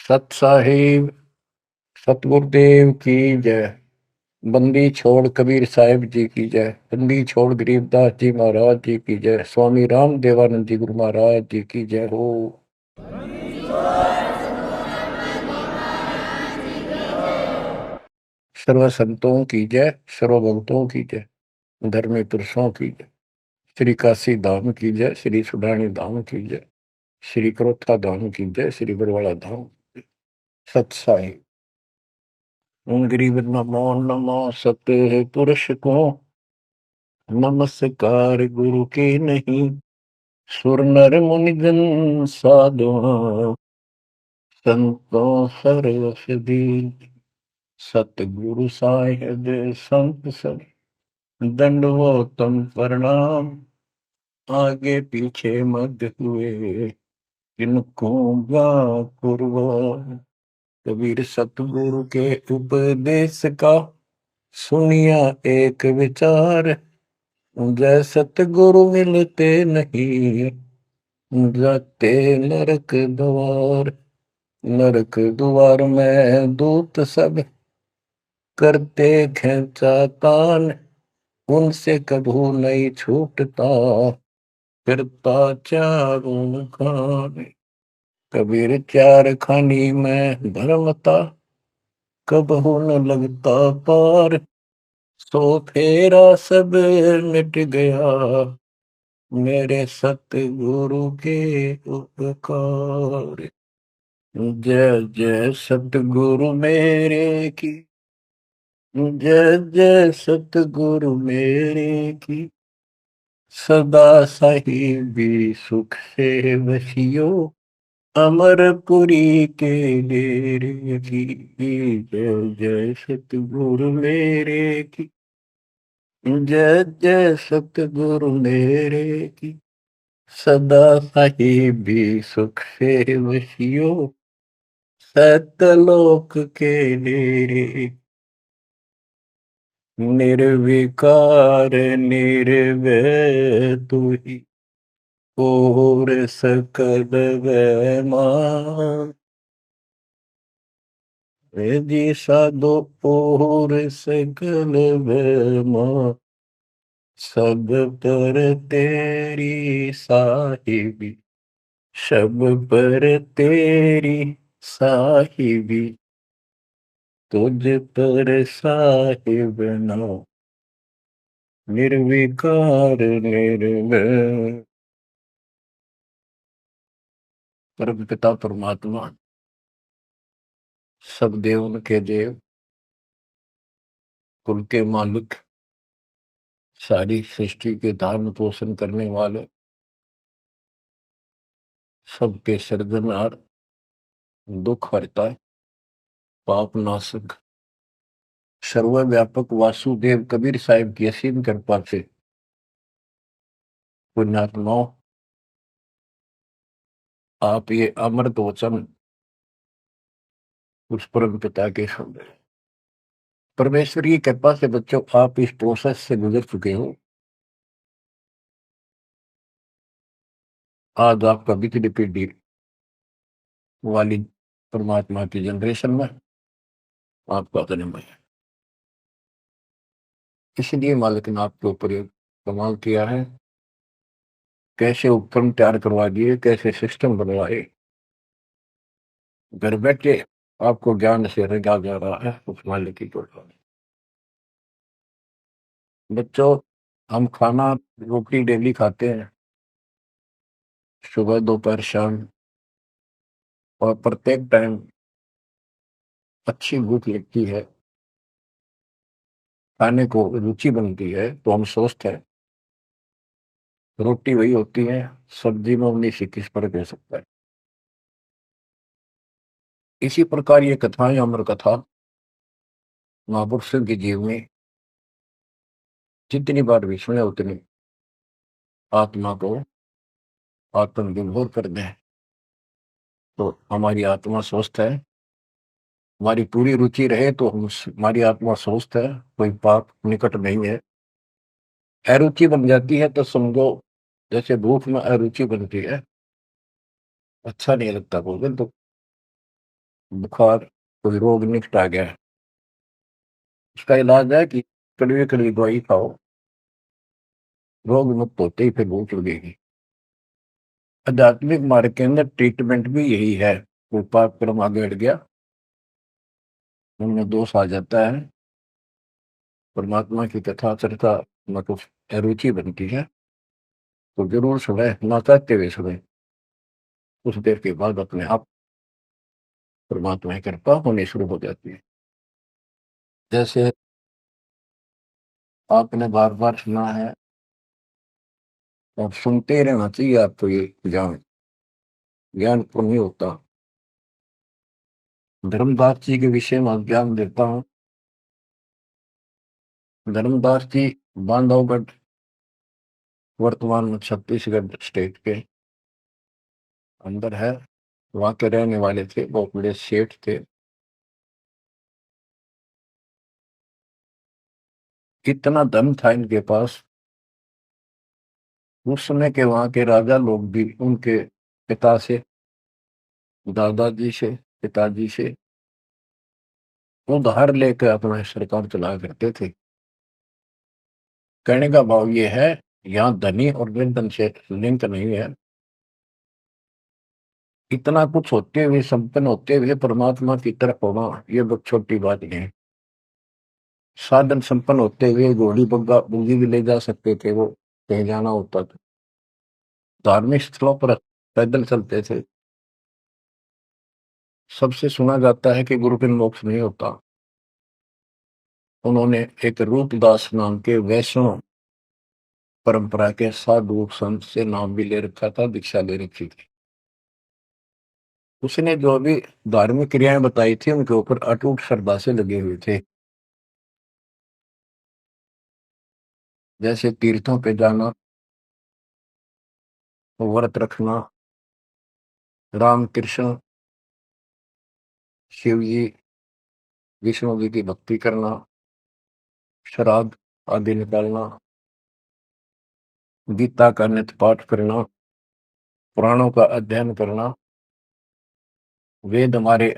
सत साहिब सतगुरुदेव की जय। बंदी छोड़ कबीर साहिब जी की जय। बंदी छोड़ गरीबदास जी महाराज जी की जय। स्वामी राम देवानंद जी गुरु महाराज जी की जय हो। सर्व संतों की जय, सर्व भक्तों की जय, धर्मी पुरुषों की जय। श्री काशी धाम की जय, श्री सुडानी धाम की जय, श्री क्रोथा धाम की जय, श्री बरवाड़ा धाम। सत साहिब गरीब नमो नमो सत पुरुष को नमस्कार गुरु के नहीं। सुर नर मुनि जन साधु संतों सर्वसदी। सतगुरु साहिब संत सब दंडवतम प्रणाम। आगे पीछे मत हुए इनको कुर्बान। कबीर सतगुरु के उपदेश का सुनिया एक विचार। जय सतगुरु मिलते नहीं जाते नरक द्वार। नरक द्वार में दूत सब करते खेचा तान। उनसे कभू नहीं छूटता फिरता चारों खान। कबीर चार खानी में भरमता कबहू न लगता पार। सो फेरा सब मिट गया मेरे सतगुरु के उपकार। जय जय सतगुरु मेरे की जय जय सतगुरु मेरे की। सदा साहिबी सुख से बसियो अमरपुरी के डेरे की। जय जय सतगुरु मेरे की जय जय सतगुरु मेरे की। सदा साहिबी सुख से बसियो सतलोक के डेरे। निर्विकार निर्भय तू ही और सकल वैमान। जी साधो और सकल वैमान। सब पर तेरी साहिबी सब पर तेरी साहिबी। तुझ पर साहिब ना निर्विकार निर्भय। परम पिता परमात्मा सब देवन के देव कुल के मालिक सारी सृष्टि के धारण पोषण करने वाले सबके सृजनहार दुख हरता पाप नाशक सर्वव्यापक वासुदेव कबीर साहिब की असीम कृपा से पुण्यात्माओं आप ये अमृत वचन उस परम पिता के सुन रहे हैं। परमेश्वर की कृपा से बच्चों आप इस प्रोसेस से गुजर चुके हो। आज आपका बिजली पीढ़ी वाली परमात्मा की जनरेशन में आपका जन्म है। इसलिए मालिक ने आपके ऊपर ये कमाल किया है। कैसे उपकरण तैयार करवा दिए, कैसे सिस्टम बनवाए, घर बैठे आपको ज्ञान से रंगा जा रहा है उस मालिक की कृपा। बच्चों हम खाना रोटी डेली खाते हैं, सुबह दोपहर शाम, और प्रत्येक टाइम अच्छी भूख लगती है, खाने को रुचि बनती है तो हम सोचते हैं रोटी वही होती है, सब्जी में उन्नीस इक्कीस फर्क हो सकता है। इसी प्रकार ये कथाएं अमर कथा महापुरुषों की जीवनी जितनी बार भी सुने उतनी आत्मा को आत्मविभोर कर दें तो हमारी आत्मा स्वस्थ है। हमारी पूरी रुचि रहे तो हमारी आत्मा स्वस्थ है, कोई पाप निकट नहीं है। अरुचि बन जाती है तो समझो जैसे भूख में अरुचि बनती है, अच्छा नहीं लगता भोजन तो बुखार, कोई रोग निकट आ गया है, उसका इलाज है कि कड़वी कड़वी दवाई खाओ, रोग मुक्त होते ही फिर भूख लगेगी। आध्यात्मिक मार्ग के अंदर ट्रीटमेंट भी यही है। कोई पाप कर्म आगे हट गया, उनमें दोष आ जाता है, परमात्मा की कथा चर्चा में कुछ अरुचि बनती है, तो जरूर सुने, ना चाहते हुए सुने। कुछ देर के बाद अपने आप परमात्मा की कृपा होनी शुरू हो जाती है। जैसे आपने बार बार सुना है, और सुनते ही रहना चाहिए आपको, ये ज्ञान ज्ञान को नहीं होता। धर्मदास जी के विषय में ज्ञान देता हूँ। धर्मदास जी बांधवगढ़, वर्तमान में छत्तीसगढ़ स्टेट के अंदर है, वहां के रहने वाले थे, बहुत बड़े सेठ थे। इतना धन था इनके पास, उस समय के वहां के राजा लोग भी उनके पिता से, दादाजी से, पिताजी से उधार लेकर अपना सरकार चलाया करते थे। कहने का भाव ये है, यहाँ धनी और निर्धन से लिंक नहीं है। इतना कुछ होते हुए, संपन्न होते हुए परमात्मा की तरफ होना, ये बहुत छोटी बात नहीं है। साधन संपन्न होते हुए घोड़ी बग्गा बूंदी भी ले जा सकते थे, वो कहीं जाना होता था। धार्मिक स्थलों पर पैदल चलते थे। सबसे सुना जाता है कि गुरु बिन मोक्ष नहीं होता। उन्होंने एक रूपदास नाम के वैष्णव परंपरा के साधु संत से नाम भी ले रखा था, दीक्षा ले रखी थी। उसने जो भी धार्मिक क्रियाएं बताई थी, उनके ऊपर अटूट श्रद्धा से लगे हुए थे। जैसे तीर्थों पे जाना, व्रत रखना, राम कृष्ण, शिव जी, विष्णु जी की भक्ति करना, श्राद्ध आदि निकालना, गीता का नित्य पाठ करना, पुराणों का अध्ययन करना, वेद हमारे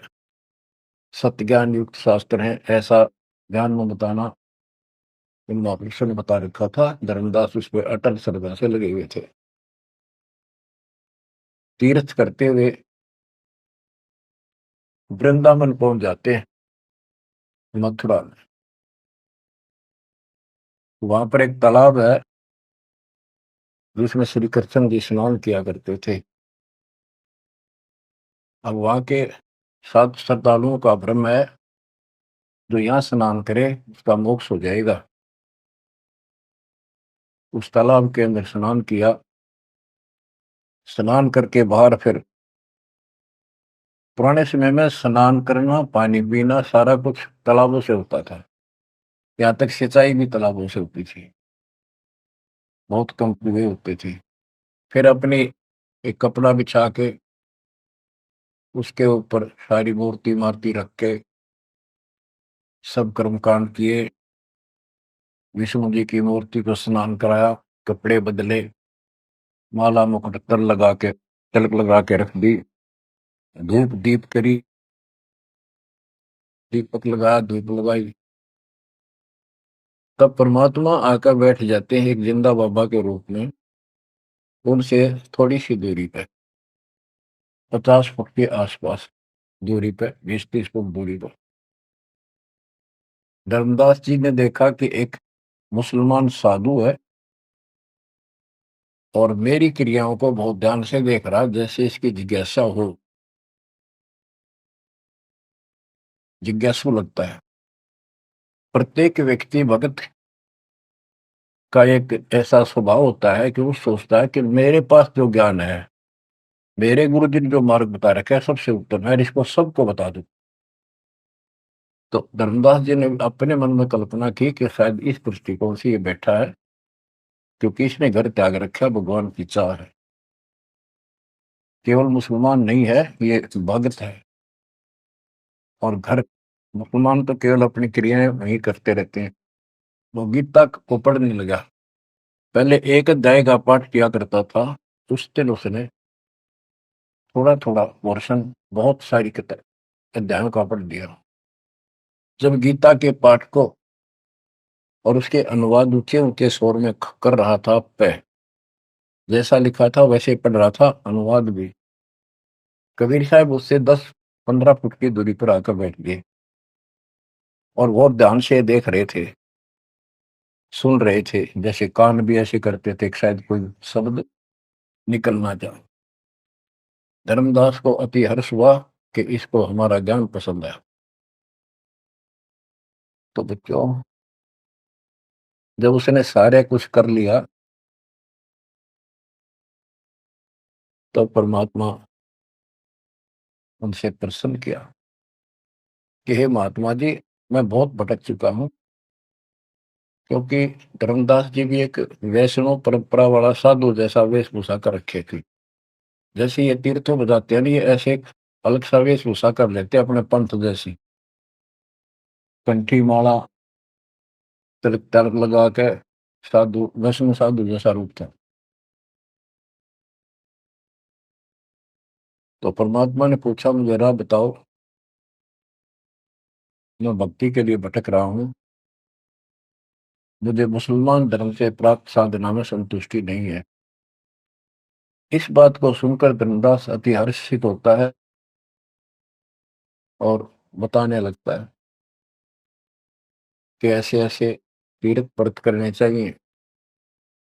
सत्य ज्ञान युक्त शास्त्र हैं, ऐसा ज्ञान में बताना, इन महापुरुषों ने बता रखा था। धर्मदास उस पर अटल श्रद्धा से लगे हुए थे। तीर्थ करते हुए वृंदावन पहुंच जाते हैं, मथुरा में। वहां पर एक तालाब है, जिसमें श्री कृष्ण जी स्नान किया करते थे। अब वहां के सात श्रद्धालुओं का भ्रम है, जो यहाँ स्नान करे उसका मोक्ष हो जाएगा। उस तालाब के अंदर स्नान किया, स्नान करके बाहर फिर, पुराने समय में स्नान करना, पानी पीना, सारा कुछ तालाबों से होता था। यहाँ तक सिंचाई भी तालाबों से होती थी, बहुत कम कुएं होते थे। फिर अपनी एक कपड़ा बिछा के उसके ऊपर सारी मूर्ति मारती रख के सब कर्मकांड किए। विष्णु जी की मूर्ति को स्नान कराया, कपड़े बदले, माला मुकुट तर लगा के, तिलक लगा के रख दी, धूप दीप करी, दीपक लगाया, धूप लगाई। तब परमात्मा आकर बैठ जाते हैं एक जिंदा बाबा के रूप में, उनसे थोड़ी सी दूरी पे, 50 फुट के आसपास दूरी पे, 20-30 फुट दूरी पर। धर्मदास जी ने देखा कि एक मुसलमान साधु है और मेरी क्रियाओं को बहुत ध्यान से देख रहा, जैसे इसकी जिज्ञासा हो, जिज्ञासु लगता है। प्रत्येक व्यक्ति भगत का एक ऐसा स्वभाव होता है कि वो सोचता है कि मेरे पास जो ज्ञान है, मेरे गुरु जी ने जो मार्ग बता रखा है, सबसे उत्तम है, इसको सबको बता दूं। तो धर्मदास जी ने अपने मन में कल्पना की कि शायद इस दृष्टिकोण से ये बैठा है, क्योंकि इसने घर त्याग रखा, भगवान की चाह है। केवल मुसलमान नहीं है, ये भगत है। और घर, मुसलमान तो केवल अपनी क्रियाएं वही करते रहते हैं। वो गीता को पढ़ने लगा। पहले एक अध्याय का पाठ किया करता था, उस दिन उसने थोड़ा थोड़ा वर्षन, बहुत सारी किताब, अध्यायों का पढ़ दिया। जब गीता के पाठ को और उसके अनुवाद ऊंचे ऊंचे स्वर में कर रहा था, पे जैसा लिखा था वैसे पढ़ रहा था, अनुवाद भी, कबीर साहब उससे 10-15 फुट की दूरी पर आकर बैठ गए और बहुत ध्यान से देख रहे थे, सुन रहे थे, जैसे कान भी ऐसे करते थे कि शायद कोई शब्द निकलना जाए। धर्मदास को अति हर्ष हुआ कि इसको हमारा ज्ञान पसंद है। तो बच्चों, जब उसने सारे कुछ कर लिया तो परमात्मा उनसे प्रसन्न किया कि हे महात्मा जी, मैं बहुत भटक चुका हूं, क्योंकि धर्मदास जी भी एक वैष्णव परंपरा वाला साधु जैसा वेशभूषा कर रखे थे। जैसे ये तीर्थों बजाते हैं ना, ये ऐसे एक अलग सा वेशभूषा कर लेते हैं अपने पंथ जैसी, कंठी माला, तिलक तिलक लगा के साधु, वैष्णव साधु जैसा रूप था। तो परमात्मा ने पूछा, मुझे राह बताओ, मैं भक्ति के लिए भटक रहा हूँ, मुझे मुसलमान धर्म से प्राप्त साधना में संतुष्टि नहीं है। इस बात को सुनकर धर्मदास अति हर्षित होता है और बताने लगता है कि ऐसे ऐसे तीर्थ व्रत करने चाहिए।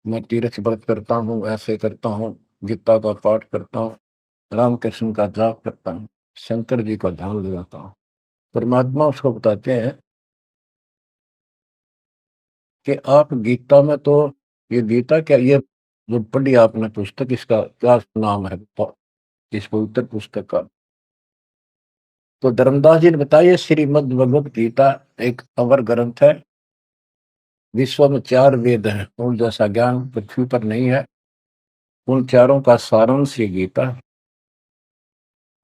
मैं तीर्थ व्रत करता हूँ, ऐसे करता हूँ, गीता का पाठ करता हूँ, रामकृष्ण का जाप करता हूँ, शंकर जी का ध्यान लगाता हूँ। परमात्मा उसको बताते हैं कि आप गीता में तो, ये गीता क्या, ये जो पढ़ी आपने पुस्तक, इसका क्या नाम है इस पवित्र पुस्तक का? तो धर्मदास जी ने बताया, ये श्रीमद् भगवत गीता एक अवर ग्रंथ है, विश्व में 4 वेद हैं, उन जैसा ज्ञान पृथ्वी पर नहीं है, उन चारों का सारांश ये गीता।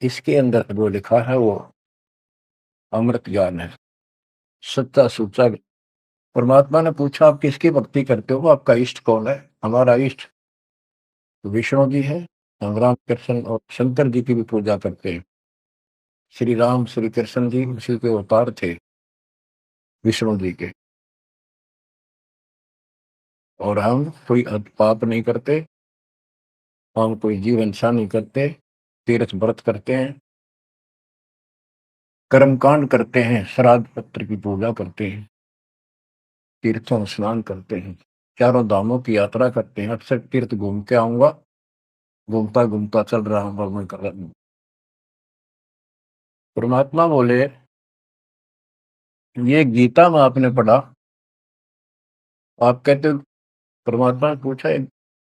इसके अंदर जो लिखा है वो अमृत ज्ञान है, सच्चा सुच्चा। परमात्मा ने पूछा, आप किसकी भक्ति करते हो, आपका इष्ट कौन है? हमारा इष्ट विष्णु जी है, हम राम कृष्ण और शंकर जी की भी पूजा करते हैं। श्री राम श्री कृष्ण जी उसी के अवतार थे, विष्णु जी के। और हम कोई पाप नहीं करते, हम कोई जीव हिंसा नहीं करते, तीर्थ व्रत करते हैं, कर्मकांड करते हैं, श्राद्ध पत्र की पूजा करते हैं, तीर्थों में स्नान करते हैं, चारों धामों की यात्रा करते हैं। अक्सर तीर्थ घूम के आऊंगा, घूमता घूमता चल रहा हूँ, भ्रमण कर रहा हूँ। परमात्मा बोले, ये गीता में आपने पढ़ा, आप कहते हो, परमात्मा ने पूछा, "ये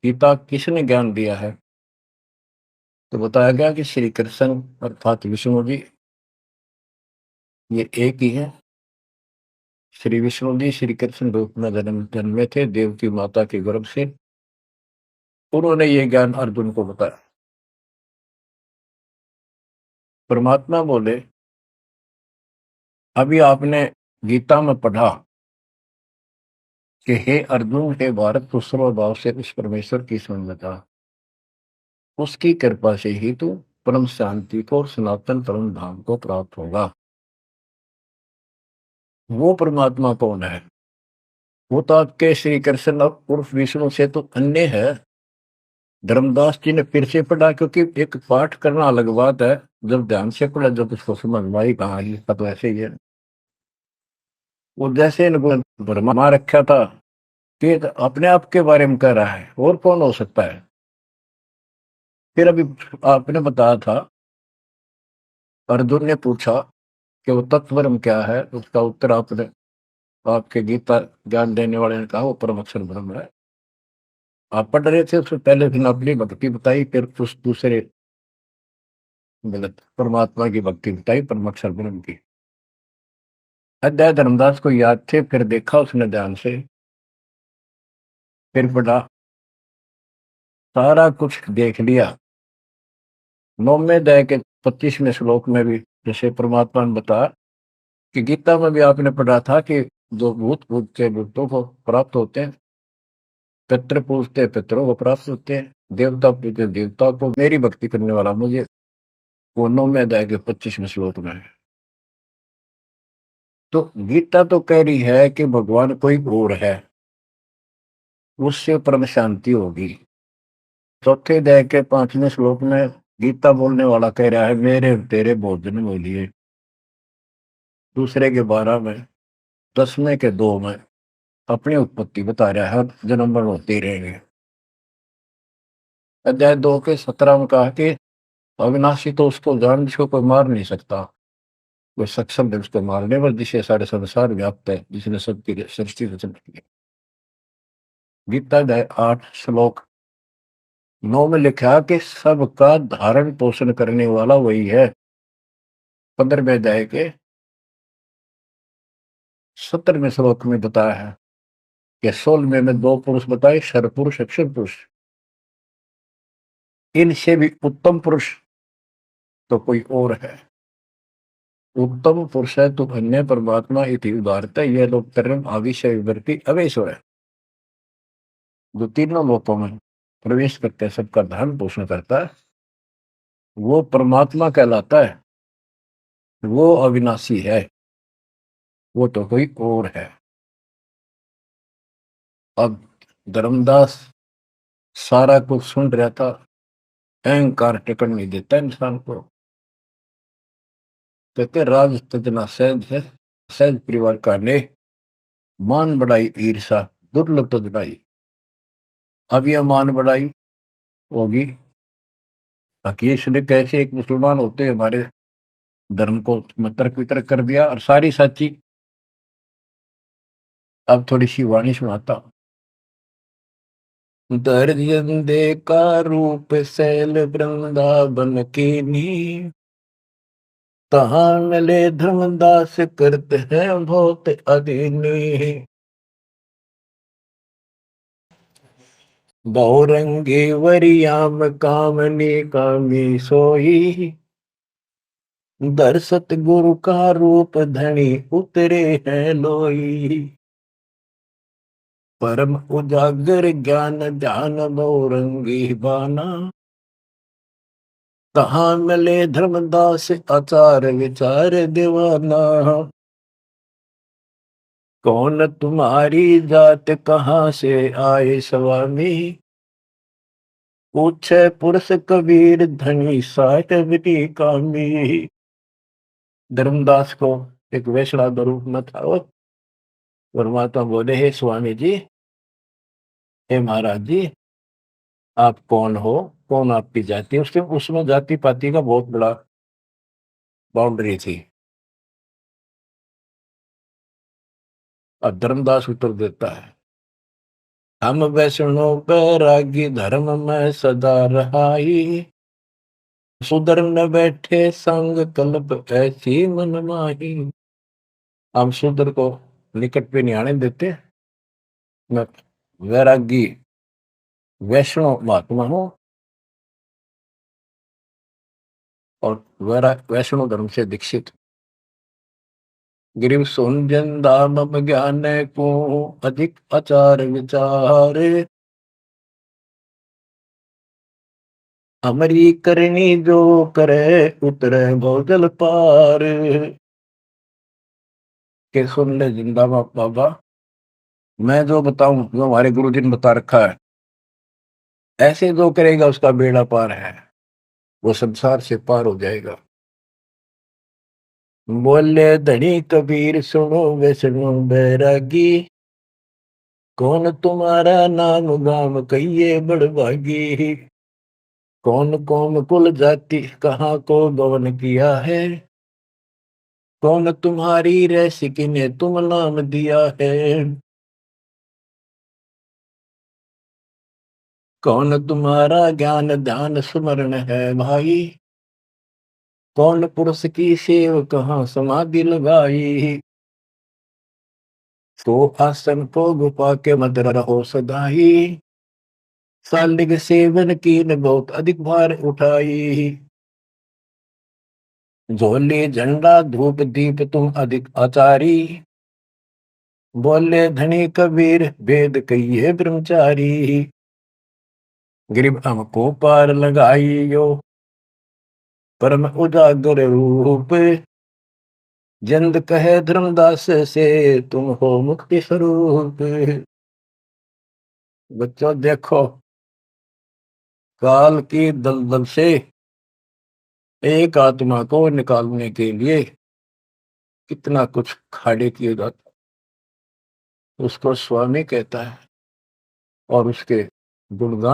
गीता किसने ज्ञान दिया है?" तो बताया गया कि श्री कृष्ण अर्थात विष्णु जी, ये एक ही है। श्री विष्णु जी श्री कृष्ण रूप में जन्मे थे देव की माता के गर्भ से, उन्होंने ये ज्ञान अर्जुन को बताया। परमात्मा बोले, अभी आपने गीता में पढ़ा कि हे अर्जुन, हे भारत, तू सर्वभाव से उस परमेश्वर की समझ बता, उसकी कृपा से ही तू परम शांति को और सनातन परम धाम को प्राप्त होगा। वो परमात्मा कौन है? वो तो आपके श्री कृष्ण उर्फ विष्णु से तो अन्य है। धर्मदास जी ने फिर से पढ़ा, क्योंकि एक पाठ करना अलग बात है, जब ध्यान से पढ़ा, जब उसको समझ में आई, कहा इसका तो ऐसे ही है। वो जैसे इनको भरमा रखा था कि अपने आप के बारे में कह रहा है, और कौन हो सकता है? फिर अभी आपने बताया था, अर्जुन ने पूछा कि वो तत्वरम क्या है, उसका उत्तर आपने, आपके गीता ज्ञान देने वाले ने कहा वो परम अक्षर ब्रह्म है। आप पढ़ रहे थे, उससे पहले फिर अपनी भक्ति बताई, फिर उस दूसरे गलत परमात्मा की भक्ति बताई, परम अक्षर ब्रह्म की। अध्याय धर्मदास को याद थे, फिर देखा उसने ध्यान से, फिर पढ़ा, सारा कुछ देख लिया। 9वें अध्याय के 25वें श्लोक में भी जैसे परमात्मा ने बताया कि गीता में भी आपने पढ़ा था कि जो भूत पूजते भूतों को प्राप्त होते हैं, पितृ पूजते पितरों को प्राप्त होते हैं, देवता पूजते देवता को, मेरी भक्ति करने वाला मुझे वो 9वें अध्याय के 25वें श्लोक में है। तो गीता तो कह रही है कि भगवान कोई और है, उससे परम शांति होगी। चौथे अध्याय के 5वें श्लोक में गीता बोलने वाला कह रहा है मेरे तेरे भोजन में लिए। दूसरे के 12 में, 10वें के 2 में अपनी उत्पत्ति बता रहा है, जन्म मरण होते ही रहेंगे। अध्याय 2 के 17 में कहा कि अविनाशी तो उसको जान जिसको कोई मार नहीं सकता, कोई सक्षम है उसको मारने पर, जिसे सारे संसार व्याप्त है, जिसने सबकी सृष्टि रचना की है। गीता अध्याय 8 श्लोक 9 में लिखा कि सबका धारण पोषण करने वाला वही है। 15वें अध्याय के 17वें श्लोक में बताया है कि 16वें में 2 पुरुष बताए, शर पुरुष अक्षर पुरुष। इनसे भी उत्तम पुरुष तो कोई और है। उत्तम पुरुष है तो अन्य परमात्मा इति उदारता, यह लोग कर्म आविषय विवृत्ति अवेश्वर है, जो तीनों लोकों में प्रवेश करते हैं, सबका धारण पोषण करता है, वो परमात्मा कहलाता है। वो अविनाशी है, वो तो कोई और है। अब धर्मदास सारा कुछ सुन रहा था, अहंकार टिकट नहीं देता इंसान को। कहते राज तजना सहज है, सहज परिवार का ने मान बढ़ाई ईर्षा दुर्लभ तजनाई। अब यह मान बढ़ाई होगी हकीश ने कैसे एक मुसलमान होते हमारे धर्म को तर्क वितर्क कर दिया और सारी सच्ची। अब थोड़ी सी वाणी सुनाता हूं। दर्जन दे का रूप सैल वृंदावन की नी, तहां मिले धर्मदास करते हैं बहुत अधीनी। बहुरंगी वरियाम कामनी कामी सोई, दर्शत गुरु का रूप धनी उतरे हैं लोई। परम उजागर ज्ञान ध्यान बहुरंगी बाना, कहाँ मिले धर्मदास आचार विचार दीवाना। कौन तुम्हारी जात कहाँ से आए स्वामी, पूछे पुरुष कबीर धनी साहिबी कामी। धर्मदास को एक वैष्णव रूप में था वो। परमात्मा बोले हे स्वामी जी, हे महाराज जी, आप कौन हो, कौन आपकी जाति। उसमें जाति पाति का बहुत बड़ा बाउंड्री थी। और धर्मदास उत्तर देता है हम वैष्णो बैरागी धर्म में सदा रहाई, सुधर न बैठे संग कल्प ऐसी मन माही। हम सुधर को निकट पे नहीं आने देते। मैं वैरागी वैष्णव महात्मा हूं और वैष्णव धर्म से दीक्षित। गिरिव सुनजन दाम ज्ञान को अधिक आचार विचारे, हमारी करनी जो करे उतरे भोजल पार। के सुन ले जिंदा बाबा, मैं जो बताऊं जो हमारे गुरु जी ने बता रखा है, ऐसे जो करेगा उसका बेड़ा पार है, वो संसार से पार हो जाएगा। बोले धनी कबीर सुनो वे सुनो बैरागी, कौन तुम्हारा नाम गाम कहिए बड़भागी। कौन कौम कुल जाति कहाँ को गवन किया है, कौन तुम्हारी रैसिकी ने तुम नाम दिया है। कौन तुम्हारा ज्ञान ध्यान स्मरण है भाई, कौन पुरुष की सेव कहाँ समाधि लगाई। तो आसन को गुफा के मत रहो सदाई, सालिग सेवन की न बहुत अधिक भार उठाई। झोली झंडा धूप दीप तुम अधिक आचारी, बोले धनी कबीर वेद कहिए ब्रह्मचारी। गिरिब हमको पार लगाइयो, परम उजागर रूप, जंद कहे धर्मदास से, तुम हो मुक्ति स्वरूप। बच्चों देखो, काल की दलदल से एक आत्मा को निकालने के लिए कितना कुछ खाड़े किए जाता, उसको स्वामी कहता है और उसके गुणगान